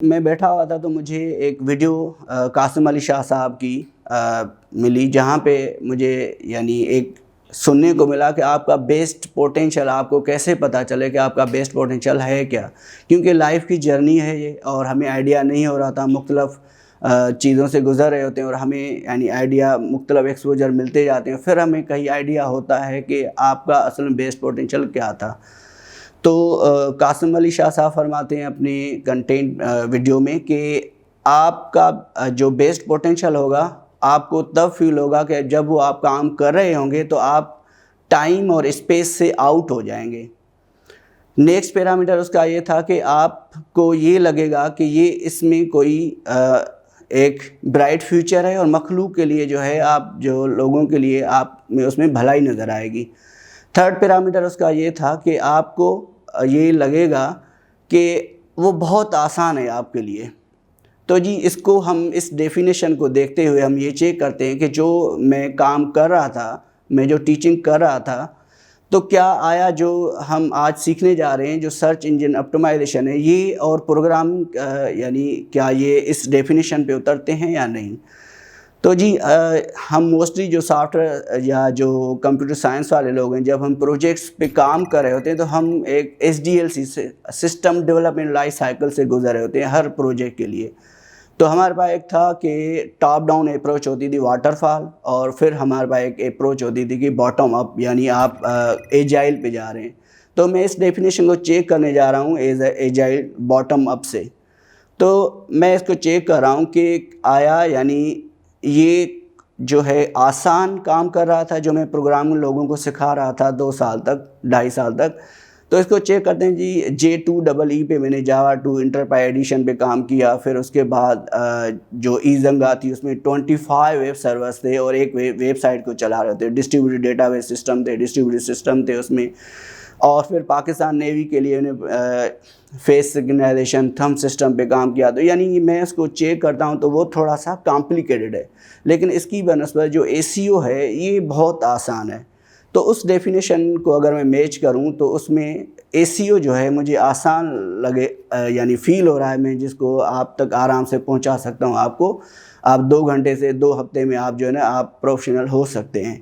میں بیٹھا ہوا تھا تو مجھے ایک ویڈیو قاسم علی شاہ صاحب کی ملی، جہاں پہ مجھے یعنی ایک سننے کو ملا کہ آپ کا بیسٹ پوٹینشیل، آپ کو کیسے پتہ چلے کہ آپ کا بیسٹ پوٹینشیل ہے کیا، کیونکہ لائف کی جرنی ہے یہ، اور ہمیں آئیڈیا نہیں ہو رہا تھا، مختلف چیزوں سے گزر رہے ہوتے ہیں اور ہمیں یعنی آئیڈیا مختلف ایکسپوجر ملتے جاتے ہیں، پھر ہمیں کہیں آئیڈیا ہوتا ہے کہ آپ کا اصل میں بیسٹ پوٹینشیل کیا تھا۔ تو قاسم علی شاہ صاحب فرماتے ہیں اپنی کنٹینٹ ویڈیو میں کہ آپ کا جو بیسٹ پوٹینشیل ہوگا آپ کو تب فیل ہوگا کہ جب وہ آپ کام کر رہے ہوں گے تو آپ ٹائم اور اسپیس سے آؤٹ ہو جائیں گے۔ نیکسٹ پیرامیٹر اس کا یہ تھا کہ آپ کو یہ لگے گا کہ یہ اس میں کوئی ایک برائٹ فیوچر ہے اور مخلوق کے لیے جو ہے، آپ جو لوگوں کے لیے آپ میں اس میں بھلائی نظر آئے گی۔ تھرڈ پیرامیٹر اس کا یہ تھا کہ آپ کو یہ لگے گا کہ وہ بہت آسان ہے آپ کے لیے۔ تو جی اس کو ہم اس ڈیفینیشن کو دیکھتے ہوئے ہم یہ چیک کرتے ہیں کہ جو میں کام کر رہا تھا، میں جو ٹیچنگ کر رہا تھا، تو کیا آیا جو ہم آج سیکھنے جا رہے ہیں، جو سرچ انجن آپٹیمائزیشن ہے، یہ اور پروگرامنگ یعنی کیا یہ اس ڈیفینیشن پہ اترتے ہیں یا نہیں؟ تو جی ہم موسٹلی جو سافٹ ویئر یا جو کمپیوٹر سائنس والے لوگ ہیں، جب ہم پروجیکٹس پہ کام کر رہے ہوتے ہیں تو ہم ایک SDLC سے سسٹم ڈیولپمنٹ لائف سائیکل سے گزر رہے ہوتے ہیں ہر پروجیکٹ کے لیے۔ تو ہمارے پاس ایک تھا کہ ٹاپ ڈاؤن اپروچ ہوتی تھی، واٹر فال، اور پھر ہمارے پاس ایک اپروچ ہوتی تھی کہ باٹم اپ، یعنی آپ ایجائل پہ جا رہے ہیں۔ تو میں اس ڈیفینیشن کو چیک کرنے جا رہا ہوں ایجائل باٹم اپ سے۔ تو میں اس کو چیک کر رہا ہوں کہ آیا یعنی یہ جو ہے آسان کام کر رہا تھا جو میں پروگرامنگ لوگوں کو سکھا رہا تھا 2 سال تک، 2.5 سال تک۔ تو اس کو چیک کرتے ہیں جی J2EE پہ میں نے جاوا 2 انٹرپرائی ایڈیشن پہ کام کیا، پھر اس کے بعد جو ایزنگا تھی اس میں 25 ویب سرورز تھے اور ایک ویب سائٹ کو چلا رہے تھے، ڈسٹریبیوٹڈ ڈیٹا بیس سسٹم تھے، ڈسٹریبیوٹڈ سسٹم تھے اس میں، اور پھر پاکستان نیوی کے لیے فیس سگنلائزیشن تھم سسٹم پہ کام کیا۔ تو یعنی میں اس کو چیک کرتا ہوں تو وہ تھوڑا سا کمپلیکیٹڈ ہے، لیکن اس کی بنسبت جو ACO ہے یہ بہت آسان ہے۔ تو اس ڈیفینیشن کو اگر میں میچ کروں تو اس میں ACO جو ہے مجھے آسان لگے، یعنی فیل ہو رہا ہے میں جس کو آپ تک آرام سے پہنچا سکتا ہوں، آپ کو 2 گھنٹے سے 2 ہفتے میں آپ جو ہے نا آپ پروفیشنل ہو سکتے ہیں۔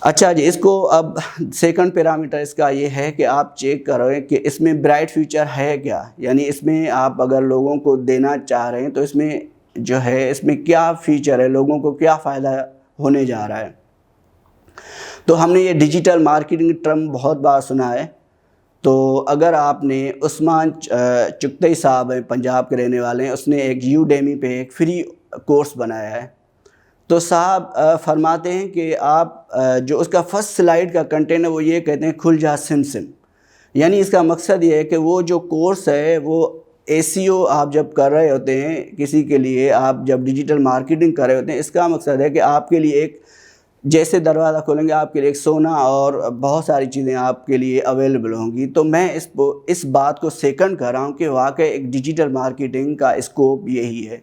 اچھا جی، اس کو اب سیکنڈ پیرامیٹر اس کا یہ ہے کہ آپ چیک کریں کہ اس میں برائٹ فیوچر ہے کیا، یعنی اس میں آپ اگر لوگوں کو دینا چاہ رہے ہیں تو اس میں جو ہے اس میں کیا فیچر ہے، لوگوں کو کیا فائدہ ہونے جا رہا ہے۔ تو ہم نے یہ ڈیجیٹل مارکیٹنگ ٹرم بہت بار سنا ہے۔ تو اگر آپ نے عثمان چغتائی صاحب ہیں، پنجاب کے رہنے والے ہیں، اس نے ایک Udemy پہ ایک فری کورس بنایا ہے۔ تو صاحب فرماتے ہیں کہ آپ جو اس کا فرسٹ سلائیڈ کا کنٹینٹ ہے وہ یہ کہتے ہیں کھل جا سم سم، یعنی اس کا مقصد یہ ہے کہ وہ جو کورس ہے وہ ACO آپ جب کر رہے ہوتے ہیں کسی کے لیے، آپ جب ڈیجیٹل مارکیٹنگ کر رہے ہوتے ہیں، اس کا مقصد ہے کہ آپ کے لیے ایک جیسے دروازہ کھولیں گے آپ کے لیے ایک سونا اور بہت ساری چیزیں آپ کے لیے اویلیبل ہوں گی۔ تو میں اس بات کو سیکنڈ کر رہا ہوں کہ واقعی ایک ڈیجیٹل مارکیٹنگ کا اسکوپ یہی ہے۔